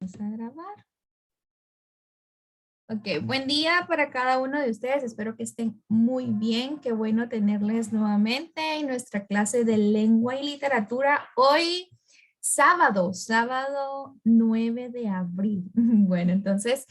Vamos a grabar. Ok, buen día para cada uno de ustedes. Espero que estén muy bien. Qué bueno tenerles nuevamente en nuestra clase de lengua y literatura. Hoy, sábado 9 de abril. Bueno, entonces,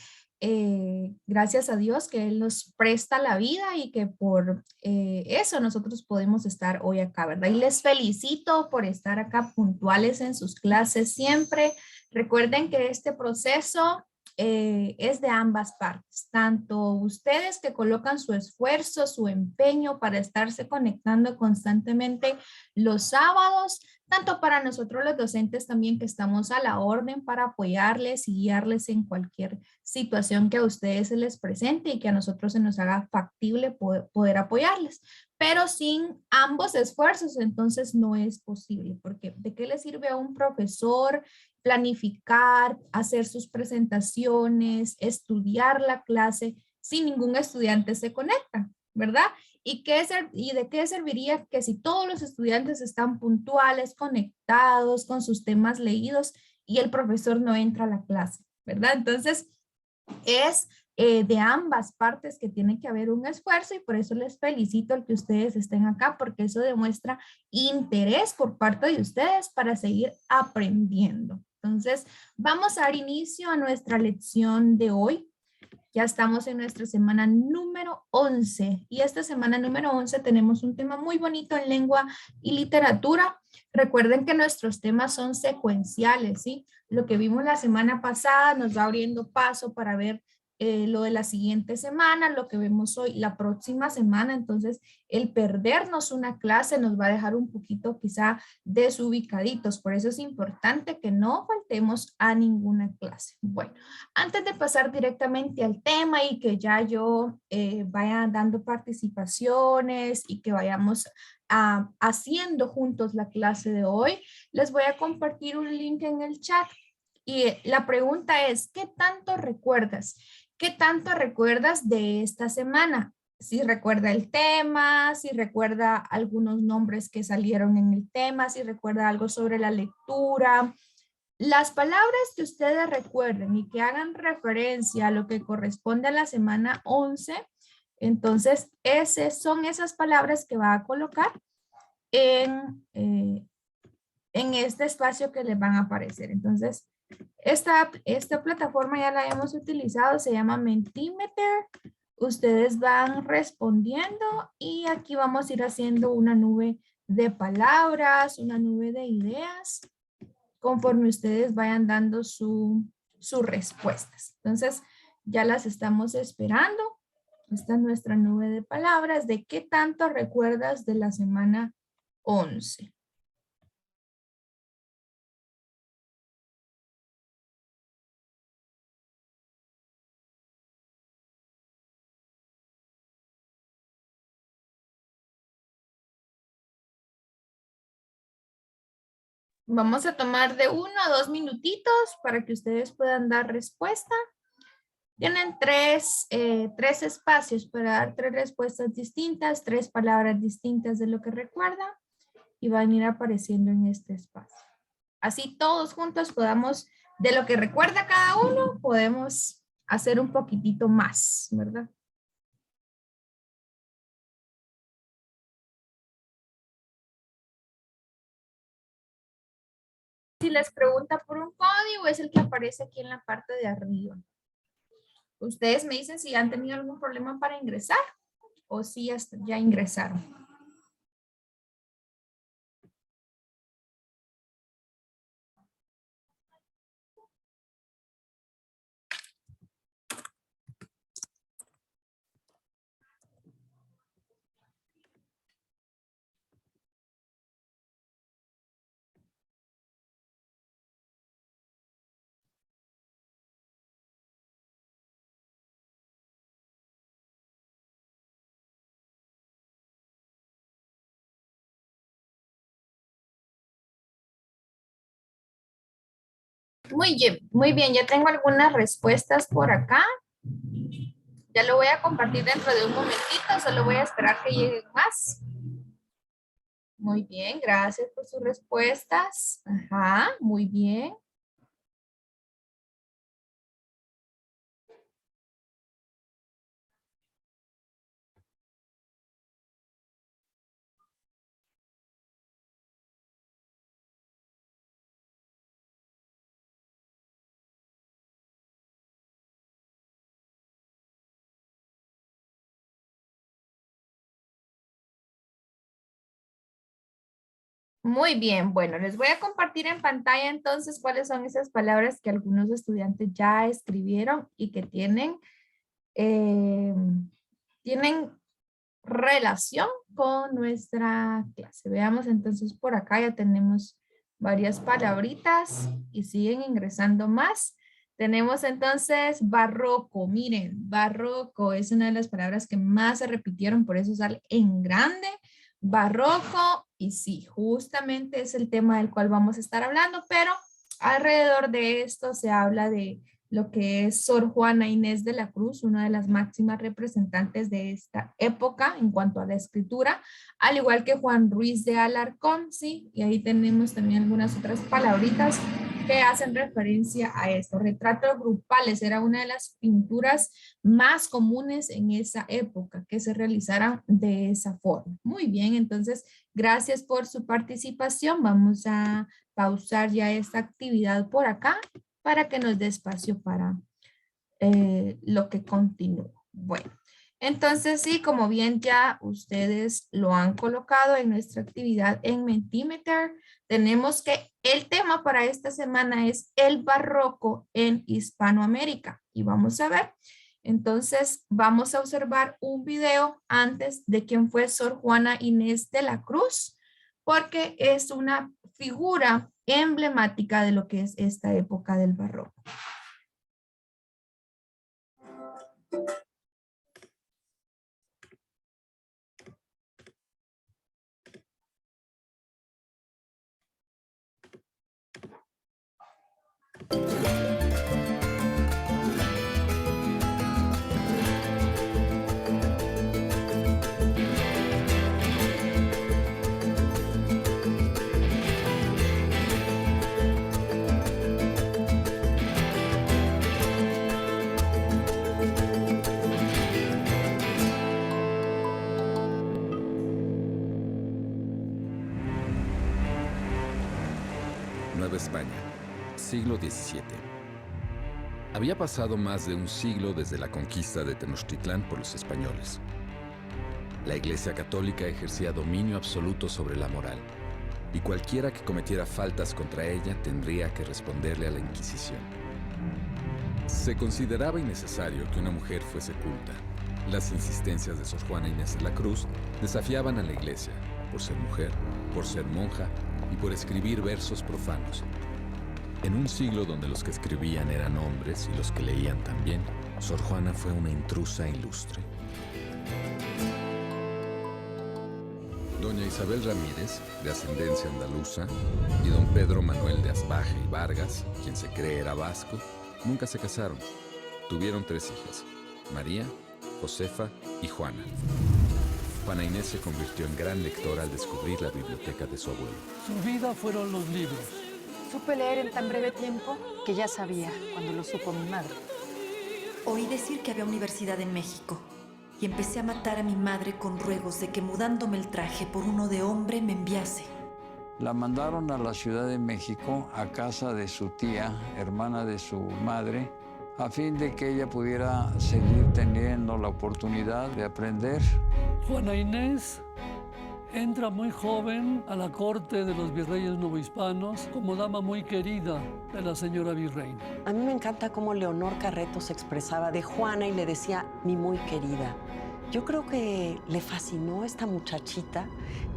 gracias a Dios que Él nos presta la vida y que por eso nosotros podemos estar hoy acá, ¿verdad? Y les felicito por estar acá puntuales en sus clases siempre. Recuerden que este proceso es de ambas partes, tanto ustedes que colocan su esfuerzo, su empeño para estarse conectando constantemente los sábados, tanto para nosotros los docentes también que estamos a la orden para apoyarles y guiarles en cualquier situación que a ustedes se les presente y que a nosotros se nos haga factible poder apoyarles. Pero sin ambos esfuerzos, entonces no es posible, porque ¿de qué le sirve a un profesor planificar, hacer sus presentaciones, estudiar la clase si ningún estudiante se conecta, ¿verdad? ¿Y de qué serviría que si todos los estudiantes están puntuales, conectados con sus temas leídos y el profesor no entra a la clase, ¿verdad? Entonces, es de ambas partes que tiene que haber un esfuerzo y por eso les felicito el que ustedes estén acá porque eso demuestra interés por parte de ustedes para seguir aprendiendo. Entonces, vamos a dar inicio a nuestra lección de hoy. Ya estamos en nuestra semana número 11 y esta semana número 11 tenemos un tema muy bonito en lengua y literatura. Recuerden que nuestros temas son secuenciales, ¿sí? Lo que vimos la semana pasada nos va abriendo paso para ver lo de la siguiente semana, lo que vemos hoy, la próxima semana. Entonces, el perdernos una clase nos va a dejar un poquito quizá desubicaditos. Por eso es importante que no faltemos a ninguna clase. Bueno, antes de pasar directamente al tema y que ya yo vaya dando participaciones y que vayamos haciendo juntos la clase de hoy, les voy a compartir un link en el chat. Y la pregunta es, ¿qué tanto recuerdas? ¿Qué tanto recuerdas de esta semana? Si recuerda el tema, si recuerda algunos nombres que salieron en el tema, si recuerda algo sobre la lectura. Las palabras que ustedes recuerden y que hagan referencia a lo que corresponde a la semana 11, entonces son esas palabras que va a colocar en este espacio que les van a aparecer. Entonces, esta plataforma ya la hemos utilizado, se llama Mentimeter. Ustedes van respondiendo y aquí vamos a ir haciendo una nube de palabras, una nube de ideas conforme ustedes vayan dando sus respuestas. Entonces, ya las estamos esperando. Esta es nuestra nube de palabras. ¿De qué tanto recuerdas de la semana 11? Vamos a tomar de 1 a 2 minutitos para que ustedes puedan dar respuesta. Tienen tres espacios para dar 3 respuestas distintas, 3 palabras distintas de lo que recuerdan y van a ir apareciendo en este espacio. Así todos juntos podamos, de lo que recuerda cada uno, podemos hacer un poquitito más, ¿verdad? Si les pregunta por un código, es el que aparece aquí en la parte de arriba. Ustedes me dicen si han tenido algún problema para ingresar o si ya ingresaron. Muy bien, ya tengo algunas respuestas por acá. Ya lo voy a compartir dentro de un momentito, solo voy a esperar que lleguen más. Muy bien, gracias por sus respuestas. Ajá, muy bien. Muy bien, bueno, les voy a compartir en pantalla entonces cuáles son esas palabras que algunos estudiantes ya escribieron y que eh, tienen relación con nuestra clase. Veamos entonces por acá, ya tenemos varias palabritas y siguen ingresando más. Tenemos entonces barroco. Miren, barroco es una de las palabras que más se repitieron, por eso sale en grande. Barroco, y sí, justamente es el tema del cual vamos a estar hablando, pero alrededor de esto se habla de lo que es Sor Juana Inés de la Cruz, una de las máximas representantes de esta época en cuanto a la escritura, al igual que Juan Ruiz de Alarcón, sí, y ahí tenemos también algunas otras palabritas que hacen referencia a esto. Retratos grupales era una de las pinturas más comunes en esa época que se realizaran de esa forma. Muy bien, entonces, gracias por su participación. Vamos a pausar ya esta actividad por acá para que nos dé espacio para lo que continúa. Bueno, entonces sí, como bien ya ustedes lo han colocado en nuestra actividad en Mentimeter, tenemos que el tema para esta semana es el barroco en Hispanoamérica. Y vamos a ver, entonces vamos a observar un video antes de quién fue Sor Juana Inés de la Cruz, porque es una figura emblemática de lo que es esta época del barroco. Nueva España, siglo XVII. Había pasado más de un siglo desde la conquista de Tenochtitlán por los españoles. La Iglesia Católica ejercía dominio absoluto sobre la moral, y cualquiera que cometiera faltas contra ella tendría que responderle a la Inquisición. Se consideraba innecesario que una mujer fuese culta. Las insistencias de Sor Juana Inés de la Cruz desafiaban a la Iglesia, por ser mujer, por ser monja y por escribir versos profanos. En un siglo donde los que escribían eran hombres y los que leían también, Sor Juana fue una intrusa ilustre. Doña Isabel Ramírez, de ascendencia andaluza, y don Pedro Manuel de Asbaje y Vargas, quien se cree era vasco, nunca se casaron. Tuvieron 3 hijas, María, Josefa y Juana. Juana Inés se convirtió en gran lectora al descubrir la biblioteca de su abuelo. Su vida fueron los libros. Supe leer en tan breve tiempo que ya sabía cuando lo supo mi madre. Oí decir que había universidad en México y empecé a matar a mi madre con ruegos de que mudándome el traje por uno de hombre me enviase. La mandaron a la Ciudad de México, a casa de su tía, hermana de su madre, a fin de que ella pudiera seguir teniendo la oportunidad de aprender. Juana Inés entra muy joven a la corte de los virreyes novohispanos como dama muy querida de la señora virreina. A mí me encanta cómo Leonor Carreto se expresaba de Juana y le decía mi muy querida. Yo creo que le fascinó esta muchachita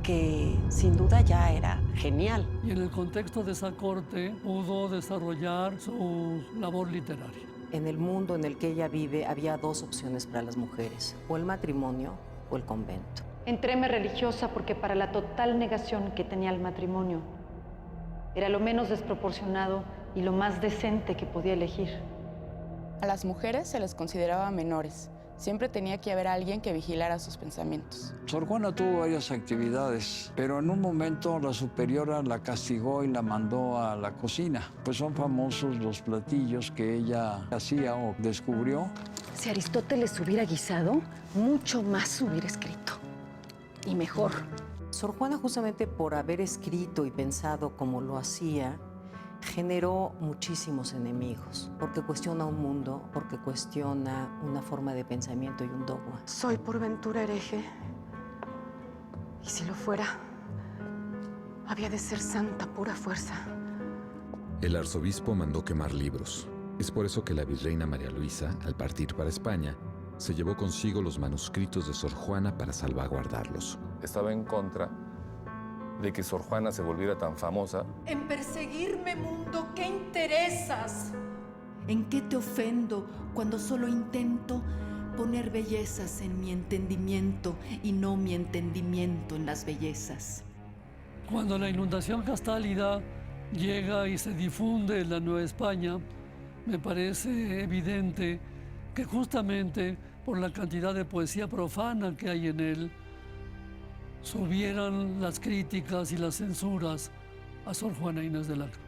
que sin duda ya era genial. Y en el contexto de esa corte pudo desarrollar su labor literaria. En el mundo en el que ella vive había 2 opciones para las mujeres, o el matrimonio o el convento. Entréme religiosa porque para la total negación que tenía el matrimonio era lo menos desproporcionado y lo más decente que podía elegir. A las mujeres se les consideraba menores. Siempre tenía que haber alguien que vigilara sus pensamientos. Sor Juana tuvo varias actividades, pero en un momento la superiora la castigó y la mandó a la cocina. Pues son famosos los platillos que ella hacía o descubrió. Si Aristóteles hubiera guisado, mucho más hubiera escrito. Y mejor. Sor Juana, justamente por haber escrito y pensado como lo hacía, generó muchísimos enemigos, porque cuestiona un mundo, porque cuestiona una forma de pensamiento y un dogma. Soy por ventura hereje. Y si lo fuera, Había de ser santa pura fuerza. El arzobispo mandó quemar libros. Es por eso que la virreina María Luisa, al partir para España, se llevó consigo los manuscritos de Sor Juana para salvaguardarlos. Estaba en contra de que Sor Juana se volviera tan famosa. En perseguirme, mundo, ¿qué interesas? ¿En qué te ofendo cuando solo intento poner bellezas en mi entendimiento y no mi entendimiento en las bellezas? Cuando la inundación castálida llega y se difunde en la Nueva España, me parece evidente que justamente por la cantidad de poesía profana que hay en él, subieran las críticas y las censuras a Sor Juana Inés de la Cruz.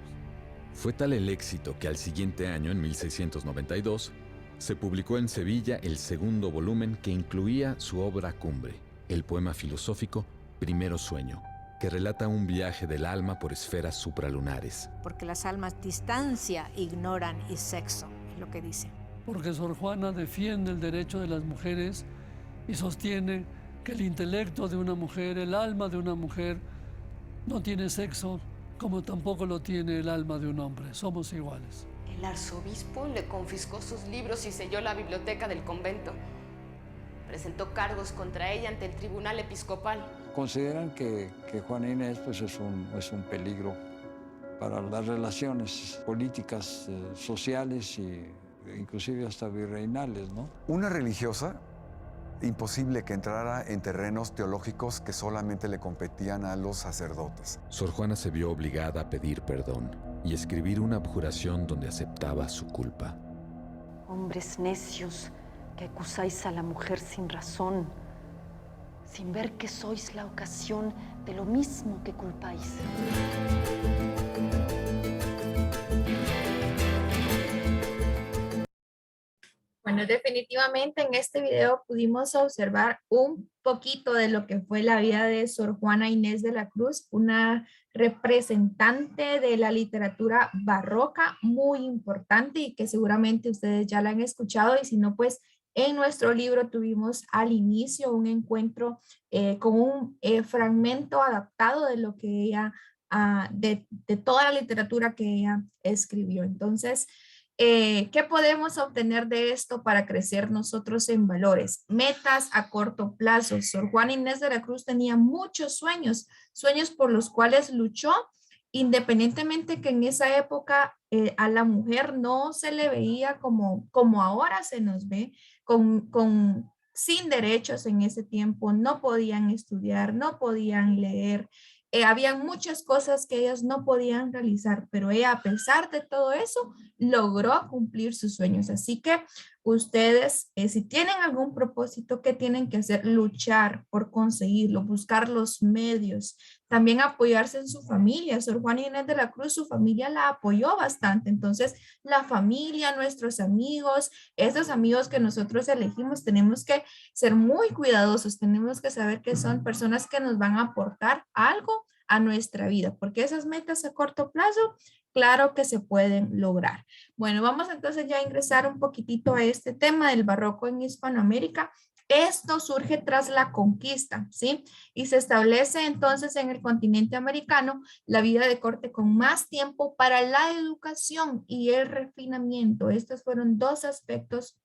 Fue tal el éxito que al siguiente año, en 1692, se publicó en Sevilla el segundo volumen que incluía su obra cumbre, el poema filosófico Primero Sueño, que relata un viaje del alma por esferas supralunares. Porque las almas distancia ignoran y sexo, es lo que dice. Porque Sor Juana defiende el derecho de las mujeres y sostiene que el intelecto de una mujer, el alma de una mujer, no tiene sexo, como tampoco lo tiene el alma de un hombre. Somos iguales. El arzobispo le confiscó sus libros y selló la biblioteca del convento. Presentó cargos contra ella ante el tribunal episcopal. Consideran que Juana Inés pues, es un peligro para las relaciones políticas, sociales e inclusive hasta virreinales, ¿no? Una religiosa, imposible que entrara en terrenos teológicos que solamente le competían a los sacerdotes. Sor Juana se vio obligada a pedir perdón y escribir una abjuración donde aceptaba su culpa. Hombres necios que acusáis a la mujer sin razón, sin ver que sois la ocasión de lo mismo que culpáis. Bueno, definitivamente en este video pudimos observar un poquito de lo que fue la vida de Sor Juana Inés de la Cruz, una representante de la literatura barroca muy importante y que seguramente ustedes ya la han escuchado, y si no, pues en nuestro libro tuvimos al inicio un encuentro con un fragmento adaptado de lo que ella, de toda la literatura que ella escribió. Entonces, ¿qué podemos obtener de esto para crecer nosotros en valores? Metas a corto plazo. Sor Juana Inés de la Cruz tenía muchos sueños, sueños por los cuales luchó, independientemente que en esa época a la mujer no se le veía como ahora se nos ve, sin derechos en ese tiempo, no podían estudiar, no podían leer. Habían muchas cosas que ellas no podían realizar, pero ella, a pesar de todo eso, logró cumplir sus sueños. Así que ustedes, si tienen algún propósito, ¿qué tienen que hacer? Luchar por conseguirlo, buscar los medios, también apoyarse en su familia. Sor Juana Inés de la Cruz, su familia la apoyó bastante. Entonces, la familia, nuestros amigos, esos amigos que nosotros elegimos, tenemos que ser muy cuidadosos, tenemos que saber que son personas que nos van a aportar algo a nuestra vida, porque esas metas a corto plazo, claro que se pueden lograr. Bueno, vamos entonces ya a ingresar un poquitito a este tema del barroco en Hispanoamérica. Esto surge tras la conquista, ¿sí? Y se establece entonces en el continente americano la vida de corte con más tiempo para la educación y el refinamiento. Estos fueron dos aspectos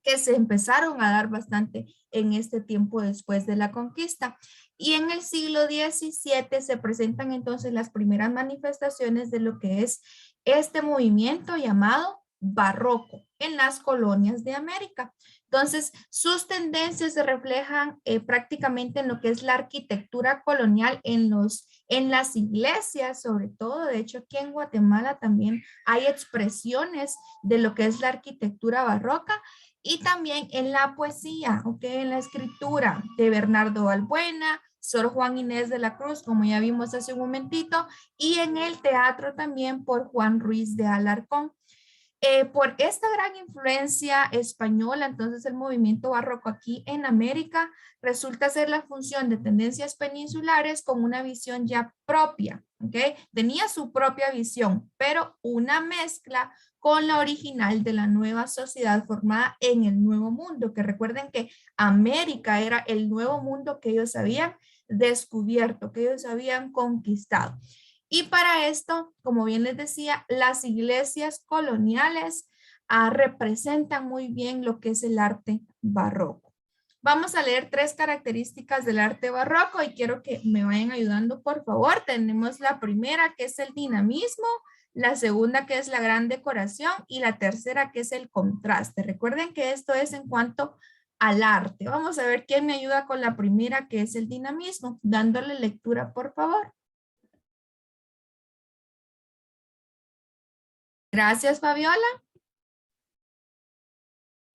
que se empezaron a dar bastante en este tiempo después de la conquista. Y en el siglo XVII se presentan entonces las primeras manifestaciones de lo que es este movimiento llamado barroco en las colonias de América. Entonces, sus tendencias se reflejan prácticamente en lo que es la arquitectura colonial, en las iglesias, sobre todo. De hecho, aquí en Guatemala también hay expresiones de lo que es la arquitectura barroca, y también en la poesía, en la escritura de Bernardo Balbuena, Sor Juana Inés de la Cruz, como ya vimos hace un momentito, y en el teatro también por Juan Ruiz de Alarcón. Por esta gran influencia española, entonces el movimiento barroco aquí en América resulta ser la función de tendencias peninsulares con una visión ya propia, ¿ok? Tenía su propia visión, pero una mezcla con la original de la nueva sociedad formada en el Nuevo Mundo, que recuerden que América era el nuevo mundo que ellos habían descubierto, que ellos habían conquistado. Y para esto, como bien les decía, las iglesias coloniales representan muy bien lo que es el arte barroco. Vamos a leer 3 características del arte barroco y quiero que me vayan ayudando, por favor. Tenemos la primera, que es el dinamismo, la segunda, que es la gran decoración, y la tercera, que es el contraste. Recuerden que esto es en cuanto al arte. Vamos a ver quién me ayuda con la primera, que es el dinamismo, dándole lectura, por favor. Gracias, Fabiola.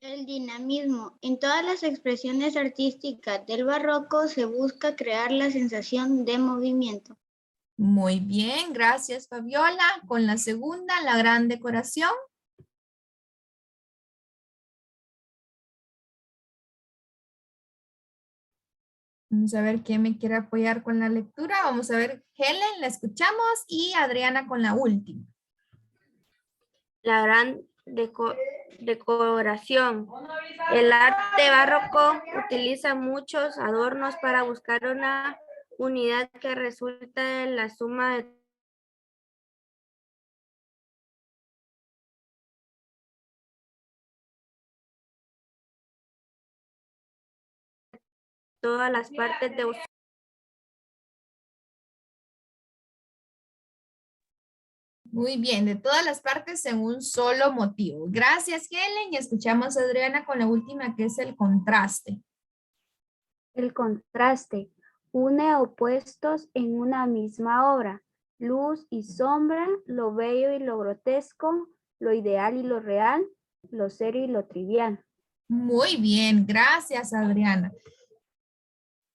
El dinamismo. En todas las expresiones artísticas del barroco se busca crear la sensación de movimiento. Muy bien, gracias, Fabiola. Con la segunda, la gran decoración. Vamos a ver quién me quiere apoyar con la lectura. Vamos a ver, Helen, la escuchamos, y Adriana con la última. La gran decoración. El arte barroco utiliza muchos adornos para buscar una unidad que resulta en la suma de todas las partes de Muy bien, de todas las partes en un solo motivo. Gracias, Helen. Y escuchamos a Adriana con la última, que es el contraste. El contraste une opuestos en una misma obra, luz y sombra, lo bello y lo grotesco, lo ideal y lo real, lo serio y lo trivial. Muy bien, gracias, Adriana.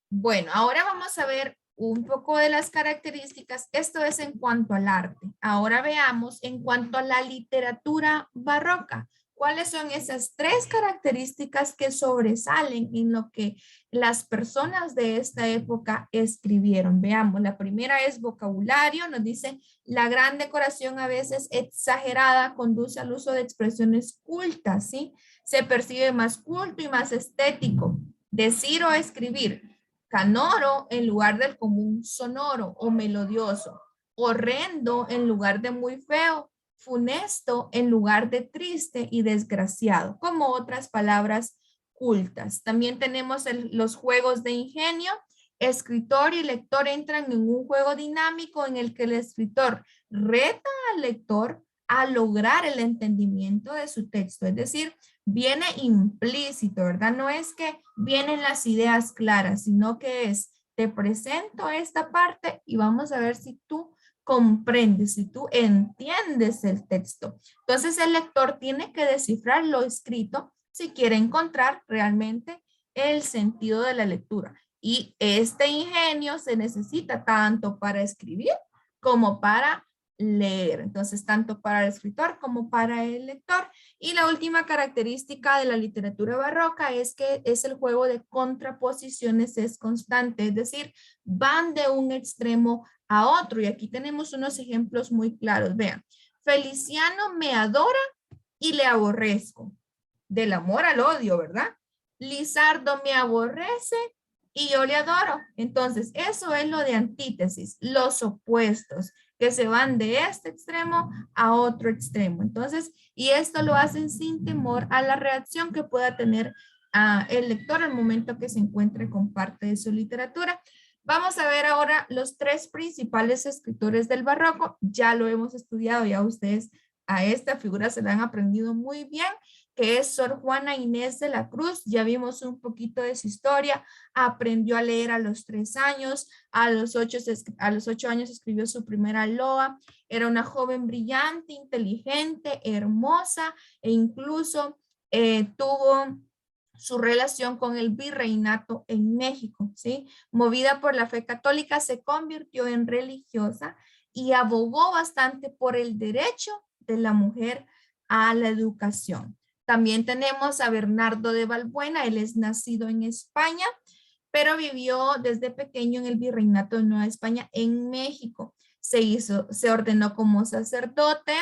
Bueno, ahora vamos a ver un poco de las características. Esto es en cuanto al arte. Ahora veamos en cuanto a la literatura barroca. ¿Cuáles son esas 3 características que sobresalen en lo que las personas de esta época escribieron? Veamos, la primera es vocabulario. Nos dice, la gran decoración, a veces exagerada, conduce al uso de expresiones cultas, ¿sí? Se percibe más culto y más estético. Decir o escribir. Canoro en lugar del común sonoro o melodioso. Horrendo en lugar de muy feo. Funesto en lugar de triste y desgraciado, como otras palabras cultas. También tenemos los juegos de ingenio. Escritor y lector entran en un juego dinámico en el que el escritor reta al lector a lograr el entendimiento de su texto, es decir, viene implícito, ¿verdad? No es que vienen las ideas claras, sino que es, te presento esta parte y vamos a ver si tú comprendes, si tú entiendes el texto. Entonces el lector tiene que descifrar lo escrito si quiere encontrar realmente el sentido de la lectura. Y este ingenio se necesita tanto para escribir como para leer. Entonces, tanto para el escritor como para el lector. Y la última característica de la literatura barroca es que es el juego de contraposiciones, es constante, es decir, van de un extremo a otro. Y aquí tenemos unos ejemplos muy claros. Vean, Feliciano me adora y le aborrezco. Del amor al odio, ¿verdad? Lizardo me aborrece y yo le adoro. Entonces, eso es lo de antítesis, los opuestos que se van de este extremo a otro extremo. Entonces, y esto lo hacen sin temor a la reacción que pueda tener el lector al momento que se encuentre con parte de su literatura. Vamos a ver ahora los 3 principales escritores del barroco. Ya lo hemos estudiado, ya ustedes a esta figura se la han aprendido muy bien, que es Sor Juana Inés de la Cruz. Ya vimos un poquito de su historia. Aprendió a leer a los 3 años. A los 8 años escribió su primera loa. Era una joven brillante, inteligente, hermosa e incluso tuvo su relación con el virreinato en México, ¿sí? Movida por la fe católica, se convirtió en religiosa y abogó bastante por el derecho de la mujer a la educación. También tenemos a Bernardo de Balbuena. Él es nacido en España, pero vivió desde pequeño en el virreinato de Nueva España en México. Se ordenó como sacerdote.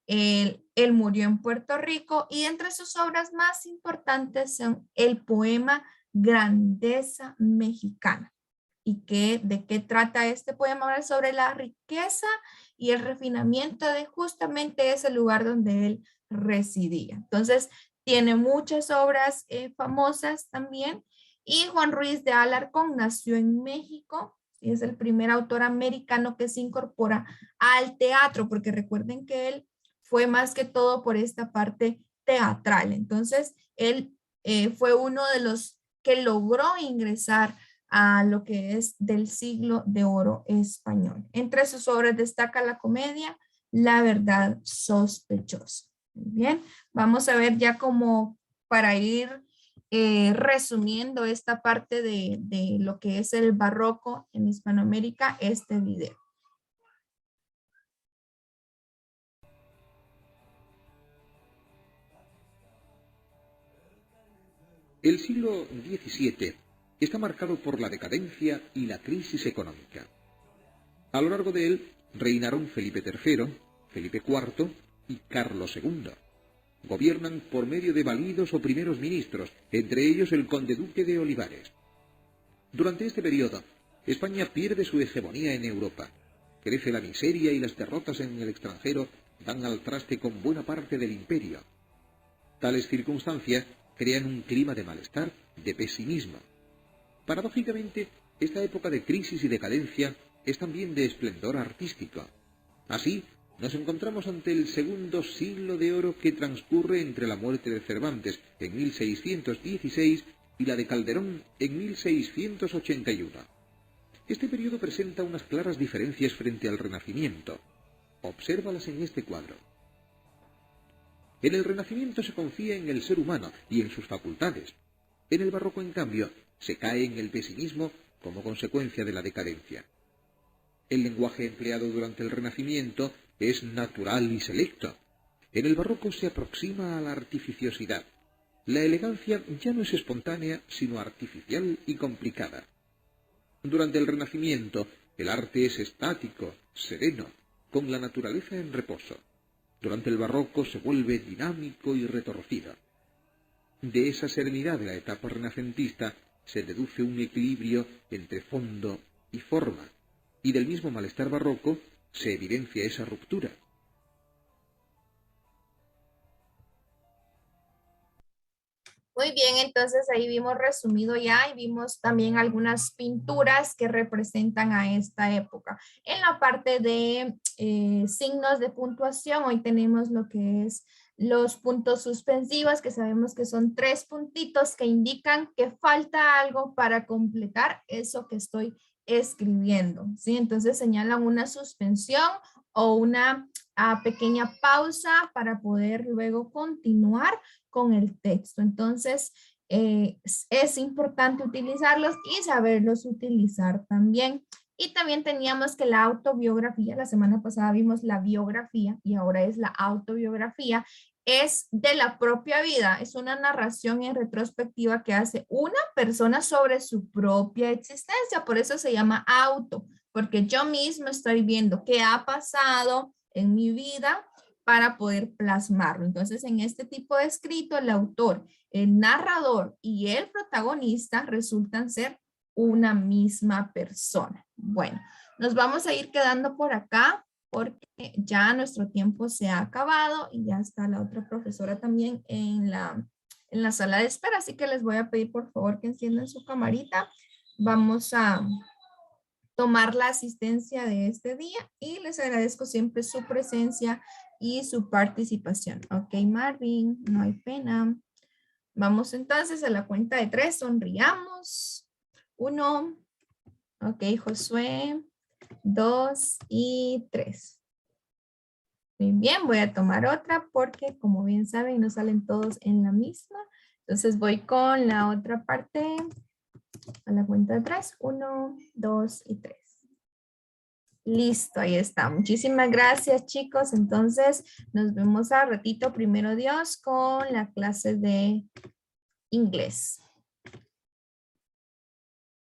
Él murió en Puerto Rico y entre sus obras más importantes son el poema Grandeza Mexicana. ¿Y de qué trata este poema? Habla sobre la riqueza y el refinamiento de justamente ese lugar donde él residía. Entonces, tiene muchas obras famosas también. Y Juan Ruiz de Alarcón nació en México. Y es el primer autor americano que se incorpora al teatro, porque recuerden que él fue más que todo por esta parte teatral. Entonces, él fue uno de los que logró ingresar a lo que es del siglo de oro español. Entre sus obras destaca la comedia La verdad sospechosa. Muy bien, vamos a ver ya como para ir resumiendo esta parte de lo que es el barroco en Hispanoamérica, este video. El siglo XVII está marcado por la decadencia y la crisis económica. A lo largo de él reinaron Felipe III, Felipe IV y Carlos II. Gobiernan por medio de validos o primeros ministros, entre ellos el conde duque de Olivares. Durante este periodo, España pierde su hegemonía en Europa. Crece la miseria y las derrotas en el extranjero dan al traste con buena parte del imperio. Tales circunstancias crean un clima de malestar, de pesimismo. Paradójicamente, esta época de crisis y decadencia es también de esplendor artístico. Así, nos encontramos ante el segundo siglo de oro que transcurre entre la muerte de Cervantes en 1616 y la de Calderón en 1681. Este periodo presenta unas claras diferencias frente al Renacimiento. Obsérvalas en este cuadro. En el Renacimiento se confía en el ser humano y en sus facultades. En el Barroco, en cambio, se cae en el pesimismo como consecuencia de la decadencia. El lenguaje empleado durante el Renacimiento es natural y selecto. En el Barroco se aproxima a la artificiosidad. La elegancia ya no es espontánea, sino artificial y complicada. Durante el Renacimiento, el arte es estático, sereno, con la naturaleza en reposo. Durante el Barroco se vuelve dinámico y retorcido. De esa serenidad de la etapa renacentista se deduce un equilibrio entre fondo y forma, y del mismo malestar barroco se evidencia esa ruptura. Muy bien, entonces ahí vimos resumido ya y vimos también algunas pinturas que representan a esta época. En la parte de signos de puntuación, hoy tenemos lo que es los puntos suspensivos, que sabemos que son 3 puntitos que indican que falta algo para completar eso que estoy escribiendo, ¿sí? Entonces señalan una suspensión o una pequeña pausa para poder luego continuar con el texto. Entonces, es importante utilizarlos y saberlos utilizar también. Y también teníamos que la autobiografía, la semana pasada vimos la biografía y ahora es la autobiografía, es de la propia vida, es una narración en retrospectiva que hace una persona sobre su propia existencia, por eso se llama auto, porque yo mismo estoy viendo qué ha pasado en mi vida para poder plasmarlo. Entonces, en este tipo de escrito, el autor, el narrador y el protagonista resultan ser una misma persona. Bueno, nos vamos a ir quedando por acá porque ya nuestro tiempo se ha acabado y ya está la otra profesora también en la sala de espera, así que les voy a pedir por favor que enciendan su camarita. Vamos a tomar la asistencia de este día y les agradezco siempre su presencia y su participación. Ok, Marvin, no hay pena. Vamos entonces a la cuenta de 3, sonriamos. 1, ok, Josué, 2 y 3. Muy bien, voy a tomar otra porque como bien saben no salen todos en la misma. Entonces voy con la otra parte a la cuenta de 3. 1, 2 y 3. Listo, ahí está. Muchísimas gracias, chicos. Entonces, nos vemos al ratito, primero Dios, con la clase de inglés.